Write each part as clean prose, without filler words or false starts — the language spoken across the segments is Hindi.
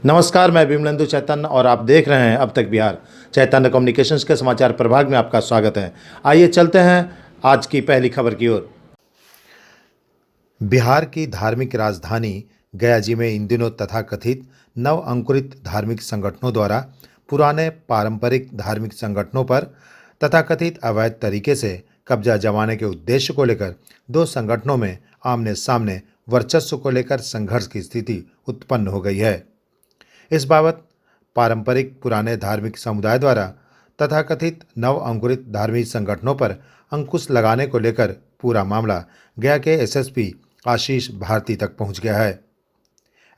नमस्कार, मैं विमलेंदु चैतन्य और आप देख रहे हैं अब तक बिहार। चैतन्य कम्युनिकेशंस के समाचार प्रभाग में आपका स्वागत है। आइए चलते हैं आज की पहली खबर की ओर। बिहार की धार्मिक राजधानी गया जी में इन दिनों तथाकथित नव अंकुरित धार्मिक संगठनों द्वारा पुराने पारंपरिक धार्मिक संगठनों पर तथाकथित अवैध तरीके से कब्जा जमाने के उद्देश्य को लेकर दो संगठनों में आमने सामने वर्चस्व को लेकर संघर्ष की स्थिति उत्पन्न हो गई है। इस बाबत पारंपरिक पुराने धार्मिक समुदाय द्वारा तथाकथित नव अंकुरित धार्मिक संगठनों पर अंकुश लगाने को लेकर पूरा मामला गया के एसएसपी आशीष भारती तक पहुंच गया है।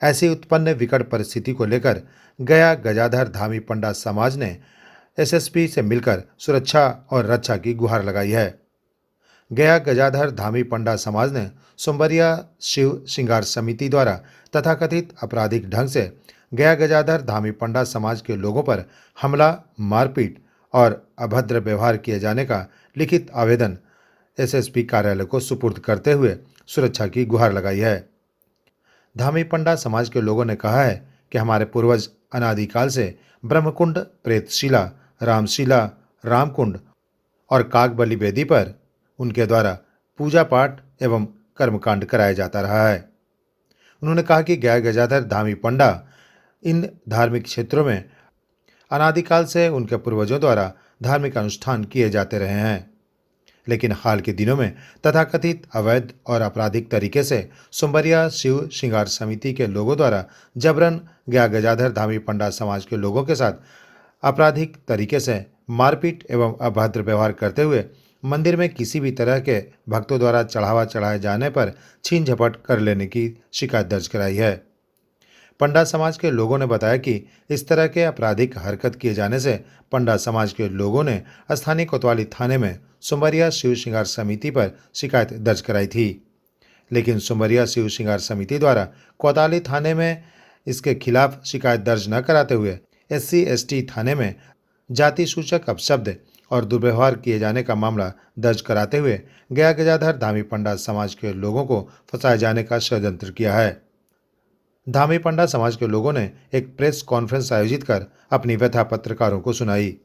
ऐसी उत्पन्न विकट परिस्थिति को लेकर गया गजाधर धामी पंडा समाज ने एसएसपी से मिलकर सुरक्षा और रक्षा की गुहार लगाई है। गया गजाधर धामी पंडा समाज ने सोमवरिया शिव श्रृंगार समिति द्वारा तथाकथित आपराधिक ढंग से गया गजाधर धामी पंडा समाज के लोगों पर हमला, मारपीट और अभद्र व्यवहार किए जाने का लिखित आवेदन एसएसपी कार्यालय को सुपुर्द करते हुए सुरक्षा की गुहार लगाई है। धामी पंडा समाज के लोगों ने कहा है कि हमारे पूर्वज अनादिकाल से ब्रह्मकुंड, प्रेतशिला, रामशिला, रामकुंड और कागबली वेदी पर उनके द्वारा पूजा पाठ एवं कर्मकांड कराया जाता रहा है। उन्होंने कहा कि गया गजाधर धामी पंडा इन धार्मिक क्षेत्रों में अनादिकाल से उनके पूर्वजों द्वारा धार्मिक अनुष्ठान किए जाते रहे हैं, लेकिन हाल के दिनों में तथाकथित अवैध और आपराधिक तरीके से सोमवरिया शिव श्रृंगार समिति के लोगों द्वारा जबरन गया गजाधर धामी पंडा समाज के लोगों के साथ आपराधिक तरीके से मारपीट एवं अभद्र व्यवहार करते हुए मंदिर में किसी भी तरह के भक्तों द्वारा चढ़ावा चढ़ाए जाने पर छीन झपट कर लेने की शिकायत दर्ज कराई है। पंडा समाज के लोगों ने बताया कि इस तरह के आपराधिक हरकत किए जाने से पंडा समाज के लोगों ने स्थानीय कोतवाली थाने में सोमवरिया शिव श्रृंगार समिति पर शिकायत दर्ज कराई थी, लेकिन सोमवरिया शिव श्रृंगार समिति द्वारा कोतवाली थाने में इसके खिलाफ शिकायत दर्ज न कराते हुए SC/ST थाने में जाति सूचक अपशब्द और दुर्व्यवहार किए जाने का मामला दर्ज कराते हुए गया गजाधर धामी पंडा समाज के लोगों को फंसाए जाने का षड्यंत्र किया है। धामी पंडा समाज के लोगों ने एक प्रेस कॉन्फ्रेंस आयोजित कर अपनी व्यथा पत्रकारों को सुनाई।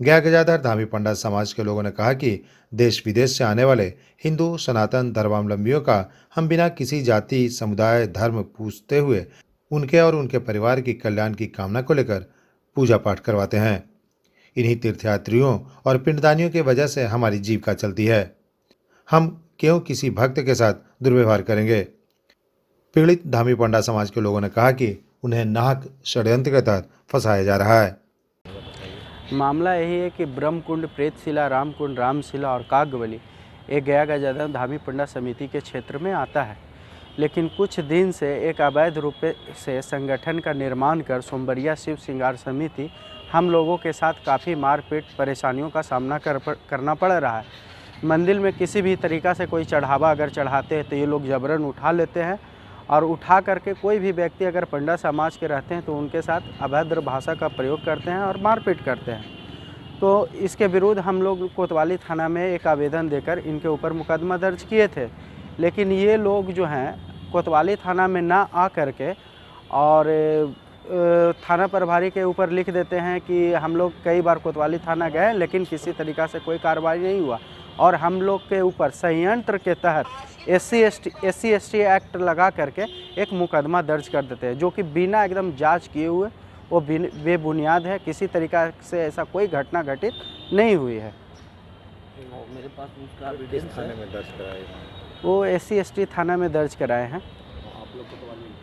गया गजाधर धामी पंडा समाज के लोगों ने कहा कि देश विदेश से आने वाले हिंदू सनातन धर्मावलंबियों का हम बिना किसी जाति, समुदाय, धर्म पूछते हुए उनके और उनके परिवार की कल्याण की कामना को लेकर पूजा पाठ करवाते हैं। इन्हीं तीर्थयात्रियों और पिंडदानियों की वजह से हमारी जीविका चलती है। हम क्यों किसी भक्त के साथ दुर्व्यवहार करेंगे? पीड़ित धामी पंडा समाज के लोगों ने कहा कि उन्हें नाहक षड्यंत्र के तहत फंसाया जा रहा है। मामला यही है कि ब्रह्मकुंड, प्रेतशिला, रामकुंड, रामशिला और कागबली एक गया गजाधर धामी पंडा समिति के क्षेत्र में आता है, लेकिन कुछ दिन से एक अवैध रूप से संगठन का निर्माण कर सोमवरिया शिव श्रृंगार समिति हम लोगों के साथ काफ़ी मारपीट परेशानियों का सामना करना पड़ रहा है। मंदिर में किसी भी तरीक़ा से कोई चढ़ावा अगर चढ़ाते हैं तो ये लोग जबरन उठा लेते हैं और उठा करके कोई भी व्यक्ति अगर पंडा समाज के रहते हैं तो उनके साथ अभद्र भाषा का प्रयोग करते हैं और मारपीट करते हैं। तो इसके विरुद्ध हम लोग कोतवाली थाना में एक आवेदन देकर इनके ऊपर मुकदमा दर्ज किए थे, लेकिन ये लोग जो हैं कोतवाली थाना में ना आ करके और थाना प्रभारी के ऊपर लिख देते हैं कि हम लोग कई बार कोतवाली थाना गए लेकिन किसी तरीक़ा से कोई कार्रवाई नहीं हुआ और हम लोग के ऊपर संयंत्र के तहत SC/ST एक्ट लगा करके एक मुकदमा दर्ज कर देते हैं, जो कि बिना एकदम जांच किए हुए वो बेबुनियाद है। किसी तरीक़ा से ऐसा कोई घटना घटित नहीं हुई है। मेरे पास उसका एविडेंस थाने में दर्ज कराए वो SC/ST थाना में दर्ज कराए हैं। आप लोग को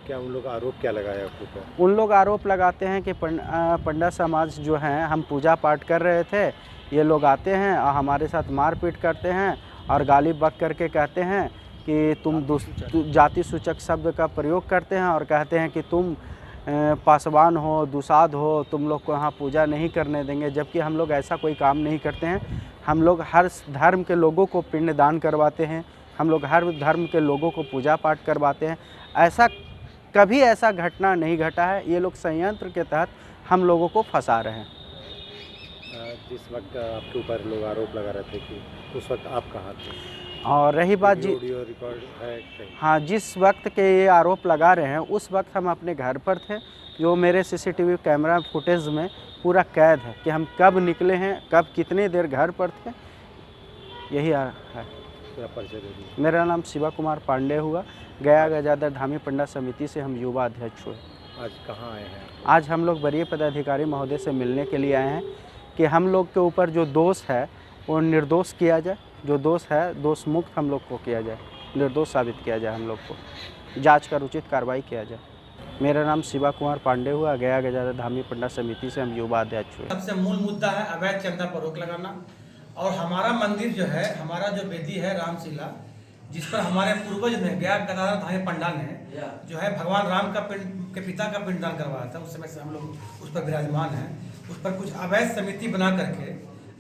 क्या उन लोग आरोप क्या लगाया आपके ऊपर? उन लोग आरोप लगाते हैं कि पंडा समाज जो हैं हम पूजा पाठ कर रहे थे, ये लोग आते हैं और हमारे साथ मारपीट करते हैं और गाली बक करके कहते हैं कि तुम जाति सूचक शब्द का प्रयोग करते हैं और कहते हैं कि तुम पासवान हो, दुसाध हो, तुम लोग को यहाँ पूजा नहीं करने देंगे, जबकि हम लोग ऐसा कोई काम नहीं करते हैं। हम लोग हर धर्म के लोगों को पिंडदान करवाते हैं, हम लोग हर धर्म के लोगों को पूजा पाठ करवाते हैं। ऐसा कभी ऐसा घटना नहीं घटा है। ये लोग संयंत्र के तहत हम लोगों को फंसा रहे हैं। जिस वक्त आपके ऊपर लोग आरोप लगा रहे थे कि उस वक्त आप कहाँ थे? और रही बात जी, ऑडियो रिकॉर्ड है कहीं? हाँ, जिस वक्त के ये आरोप लगा रहे हैं उस वक्त हम अपने घर पर थे, जो मेरे सीसीटीवी कैमरा फुटेज में पूरा कैद है कि हम कब निकले हैं, कब कितनी देर घर पर थे। यही है। मेरा परिचय दे दीजिए। मेरा नाम शिवा कुमार पांडे हुआ, गया गजादर धामी पंडा समिति से हम युवा अध्यक्ष हुए। आज कहाँ आए हैं? आज हम लोग वरीय पदाधिकारी महोदय से मिलने के लिए आए हैं कि हम लोग के ऊपर जो दोष है वो निर्दोष किया जाए, जो दोष है दोष मुक्त हम लोग को किया जाए, निर्दोष साबित किया जाए, हम लोग को जांच कर उचित कार्रवाई किया जाए। मेरा नाम शिवा कुमार पांडे हुआ, गया गजादर धामी पंडा समिति से हम युवा अध्यक्ष हुए। सबसे मूल मुद्दा है अवैध चंदा पर रोक लगाना। और हमारा मंदिर जो है, हमारा जो वेदी है रामशिला, जिस पर हमारे पूर्वज ने गया गजादर धामी पंडा ने जो है भगवान राम का के पिता का पिंडदान करवाया था, उस समय से हम लोग उस पर विराजमान हैं। उस पर कुछ अवैध समिति बना करके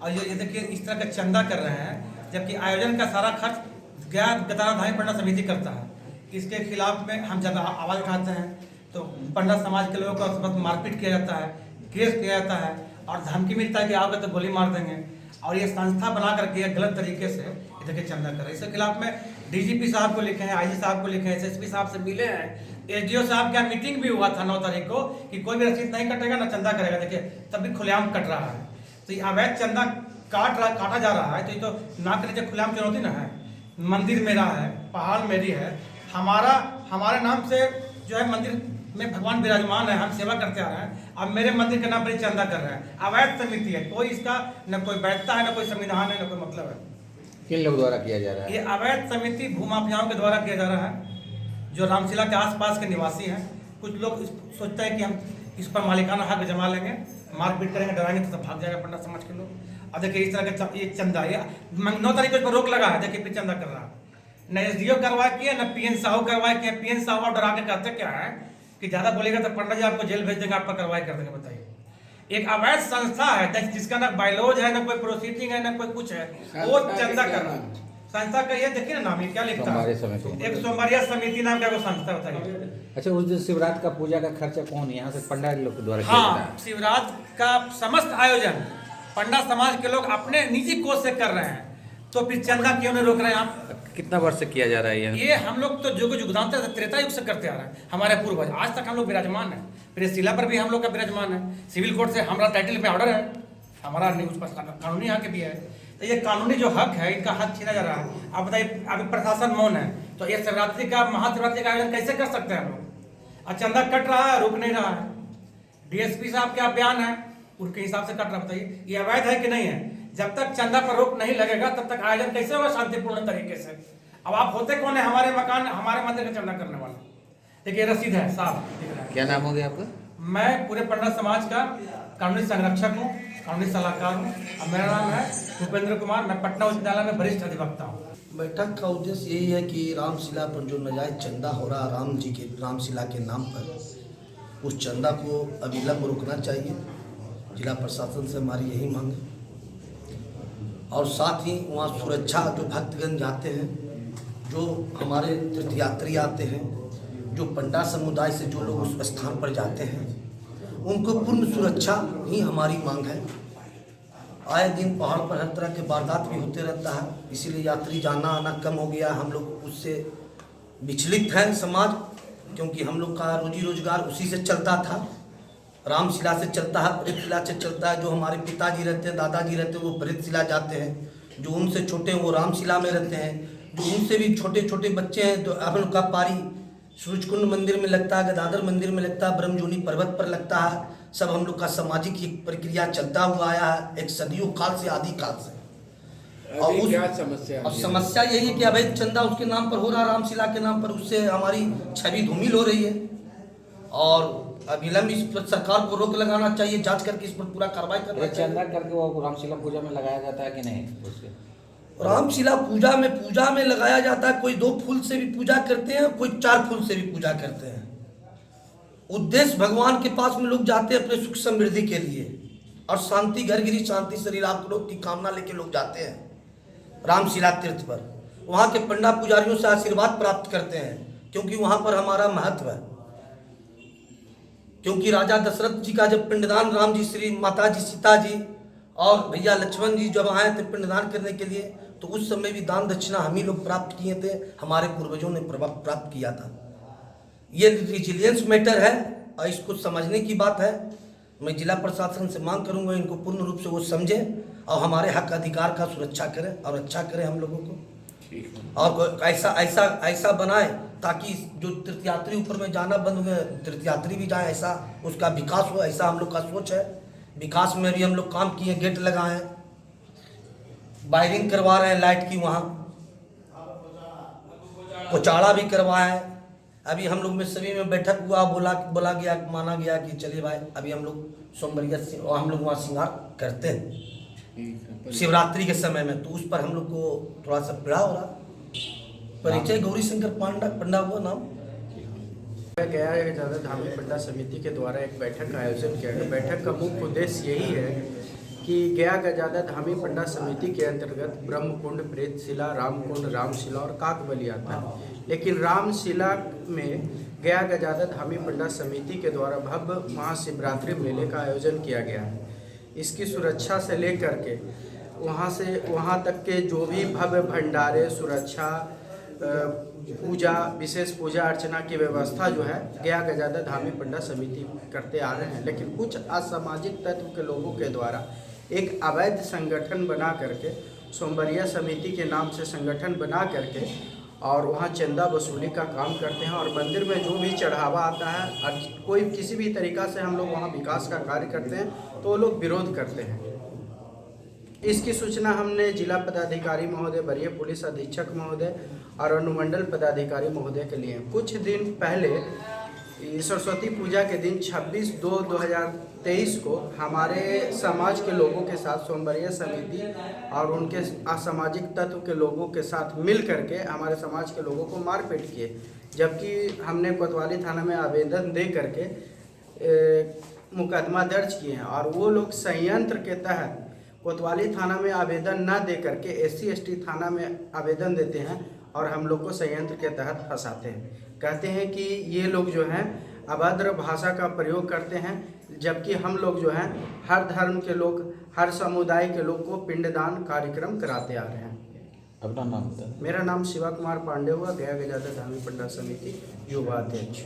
और ये देखिए इस तरह का चंदा कर रहे हैं, जबकि आयोजन का सारा खर्च गया गजादर धामी पंडा समिति करता है। इसके खिलाफ में हम जब आवाज़ उठाते हैं तो पंडा समाज के लोगों को मारपीट किया जाता है, केस किया जाता है और धमकी मिलता है कि आओगे तो गोली मार देंगे। और ये संस्था बना करके गलत तरीके से देखिए चंदा कर रहे हैं। इसके खिलाफ में डीजीपी साहब को लिखे हैं, आईजी साहब को लिखे हैं, एसएसपी साहब से मिले हैं, एसडीओ साहब का मीटिंग भी हुआ था 9 तारीख को कि कोई भी रसीद नहीं कटेगा ना चंदा करेगा। देखिए तब भी खुलेआम कट रहा है। तो ये अवैध चंदा काटा जा रहा है, तो ये तो ना के नीचे खुलेआम चुनौती ना है। मंदिर मेरा है, पहाड़ मेरी है, हमारे नाम से जो है मंदिर में भगवान विराजमान है, हम सेवा करते आ रहे हैं। अब मेरे मंदिर के नाम पर चंदा कर रहे हैं। अवैध समिति है, कोई इसका न कोई वैधता है, न कोई संविधान है, न कोई मतलब है। किन लोग द्वारा किया जा रहा है? ये अवैध समिति भूमाफियाओं के द्वारा किया जा रहा है, जो रामशिला के आसपास के निवासी हैं। कुछ लोग सोचते हैं कि हम इस पर मालिकाना हक जमा लेंगे, मारपीट करेंगे, डराएंगे तो सब भाग जाएगा पंडा समाज के लोग। अब देखिए इस तरह का ये चंदा, ये 9 तारीख को इस पर रोक लगा है। देखिए फिर चंदा कर रहा है, न एसडीओ करवा किया, न पीएन साहू करवा किया। पीएन साहू डरा के कहते क्या है कि ज्यादा बोलेगा तो पंडा जी आपको जेल भेज देंगे, आप पर कार्रवाई कर देंगे। बताइए, एक अवैध संस्था है जिसका ना बायलॉज है, ना कोई प्रोसीडिंग है, ना कोई कुछ है, वो चंदा कर रहा है। संस्था का ये देखिए ना नाम, ये क्या लिखता है, एक सोमवारिया समिति नाम का वो संस्था होता है। अच्छा, उस दिन शिवरात्रि का पूजा का खर्चा कौन यहाँ से पंडा लोग द्वारा किया जाता है? हाँ, शिवरात्रि का समस्त आयोजन पंडा समाज के लोग अपने निजी कोष से कर रहे हैं, तो फिर चंदा क्यों नहीं रोक रहे हैं आप? कितना वर्ष से किया जा रहा है ये हम लोग तो युग युगांतर से त्रेता युग से करते आ रहे हैं। हमारे पूर्वज आज तक हम लोग विराजमान है। फिर शिला पर भी हम लोग का विराजमान है। सिविल कोर्ट से हमारा टाइटल पे ऑर्डर है, हमारा न्यूज पर कानूनी हक भी है। तो ये कानूनी जो हक है, इनका हक छीना जा रहा है। आप बताइए, अभी प्रशासन मौन है, तो ये शिवरात्रि का महाशिवरात्रि का आयोजन कैसे कर सकते हैं हम लोग? और चंदा कट रहा है, रुक नहीं रहा है। डीएसपी साहब क्या बयान है, उनके हिसाब से कट रहा। बताइए ये अवैध है कि नहीं है? जब तक चंदा पर रोक नहीं लगेगा तब तक आयोजन कैसे होगा शांतिपूर्ण तरीके से? अब आप होते कौन है हमारे मकान, हमारे मंदिर का चंदा करने वाला? देखिए रसीद है साहब, दिख रहा है। क्या नाम हो गया आपका? मैं पूरे पंडा समाज का कानूनी संरक्षक हूँ, कानूनी सलाहकार हूँ। अब मेरा नाम है भूपेंद्र कुमार, मैं पटना उच्च न्यायालय में वरिष्ठ अधिवक्ता हूँ। बैठक का उद्देश्य यही है कि रामशिला पर जो नाजायज चंदा हो रहा राम जी के रामशिला के नाम पर, उस चंदा को अविलंब रोकना चाहिए। जिला प्रशासन से हमारी यही मांग है। और साथ ही वहाँ सुरक्षा, जो भक्तगण जाते हैं, जो हमारे तीर्थयात्री आते हैं, जो पंडा समुदाय से जो लोग उस स्थान पर जाते हैं, उनको पूर्ण सुरक्षा ही हमारी मांग है। आए दिन पहाड़ पर हर तरह के वारदात भी होते रहता है, इसीलिए यात्री जाना आना कम हो गया। हम लोग उससे विचलित हैं समाज, क्योंकि हम लोग का रोजी रोजगार उसी से चलता था। रामशिला से चलता है, प्रेतशिला से चलता है। जो हमारे पिताजी रहते हैं, दादाजी रहते हैं, वो प्रेतशिला जाते हैं। जो उनसे छोटे हैं वो रामशिला में रहते हैं। जो उनसे भी छोटे छोटे बच्चे हैं, तो हम लोग का पारी सूरजकुंड मंदिर में लगता है, गदाधर मंदिर में लगता है, ब्रह्मजोनी पर्वत पर लगता है। सब हम लोग का सामाजिक एक प्रक्रिया चलता हुआ आया है, एक सदियों काल से, आदि काल से। और क्या समस्या? और समस्या यही है कि अवैध चंदा उसके नाम पर हो रहा, रामशिला के नाम पर। उससे हमारी छवि धूमिल हो रही है और अविलंब इस पर सरकार को रोक लगाना चाहिए, जांच करके इस पर पूरा कार्रवाई करना चाहिए। चंदा करके वो रामशिला पूजा में लगाया जाता है कि नहीं? उसके रामशिला पूजा में लगाया जाता है। कोई 2 फूल से भी पूजा करते हैं, कोई 4 फूल से भी पूजा करते हैं। उद्देश्य भगवान के पास में लोग जाते हैं अपने सुख समृद्धि के लिए, और शांति घर गिरी शांति शरीर आप लोग की कामना लेके लोग जाते हैं रामशिला तीर्थ पर। वहाँ के पंडा पुजारियों से आशीर्वाद प्राप्त करते हैं, क्योंकि वहाँ पर हमारा महत्व है। क्योंकि राजा दशरथ जी का जब पिंडदान, राम जी, श्री माता जी सीता जी और भैया लक्ष्मण जी जब आए थे पिंडदान करने के लिए, तो उस समय भी दान दक्षिणा हम ही लोग प्राप्त किए थे, हमारे पूर्वजों ने प्राप्त किया था। ये रिजिलियंस मैटर है और इसको समझने की बात है। मैं जिला प्रशासन से मांग करूंगा इनको पूर्ण रूप से वो समझे और हमारे हक अधिकार का सुरक्षा करें और अच्छा करें हम लोगों को, और ऐसा ऐसा ऐसा बनाए ताकि जो तीर्थयात्री ऊपर में जाना बंद हुए तीर्थयात्री भी जाए, ऐसा उसका विकास हो, ऐसा हम लोग का सोच है। विकास में भी हम लोग काम किए, गेट लगाए, वायरिंग करवा रहे हैं लाइट की, वहाँ कोचाड़ा भी करवाए। अभी हम लोग में सभी में बैठक हुआ, बोला गया, माना गया कि चलिए भाई अभी हम लोग सोमवार से हम लोग वहाँ श्रृंगार करते हैं शिवरात्रि के समय में, तो उस पर हम लोग को थोड़ा सा पीड़ा हो रहा। परिचय गौरी शंकर पंडा हुआ नाम। गया गजानन धामी पंडा समिति के द्वारा एक बैठक का आयोजन किया गया। बैठक का मुख्य उद्देश्य यही है कि गया गजानन धामी पंडा समिति के अंतर्गत ब्रह्मकुंड, प्रेतशिला, रामकुंड, रामशिला और काकबली आता है। लेकिन रामशिला में गया गजानन धामी पंडा समिति के द्वारा भव्य महाशिवरात्रि मेले का आयोजन किया गया है। इसकी सुरक्षा से लेकर के वहाँ तक के जो भी भव्य भंडारे, सुरक्षा, पूजा, विशेष पूजा अर्चना की व्यवस्था जो है गया गजानन धामी पंडा समिति करते आ रहे हैं। लेकिन कुछ असामाजिक तत्व के लोगों के द्वारा एक अवैध संगठन बना करके, सोमवरिया समिति के नाम से संगठन बना करके और वहाँ चंदा वसूली का काम करते हैं और मंदिर में जो भी चढ़ावा आता है और कोई किसी भी तरीक़ा से हम लोग वहाँ विकास का कार्य करते हैं तो वो लोग विरोध करते हैं। इसकी सूचना हमने जिला पदाधिकारी महोदय, वरीय पुलिस अधीक्षक महोदय और अनुमंडल पदाधिकारी महोदय के लिए कुछ दिन पहले सरस्वती पूजा के दिन 26/2/2023 को हमारे समाज के लोगों के साथ सोमवरिया समिति और उनके असामाजिक तत्व के लोगों के साथ मिल करके हमारे समाज के लोगों को मारपीट किए, जबकि हमने कोतवाली थाना में आवेदन दे करके मुकदमा दर्ज किए हैं और वो लोग संयंत्र के तहत कोतवाली थाना में आवेदन न दे करके SC/ST थाना में आवेदन देते हैं और हम लोग को संयंत्र के तहत फंसाते हैं। कहते हैं कि ये लोग जो हैं अभद्र भाषा का प्रयोग करते हैं, जबकि हम लोग जो हैं हर धर्म के लोग, हर समुदाय के लोग को पिंडदान कार्यक्रम कराते आ रहे हैं। अपना नाम बता। मेरा नाम शिवा कुमार पांडे हुआ, गया गजानन धामी पंडा समिति युवा अध्यक्ष।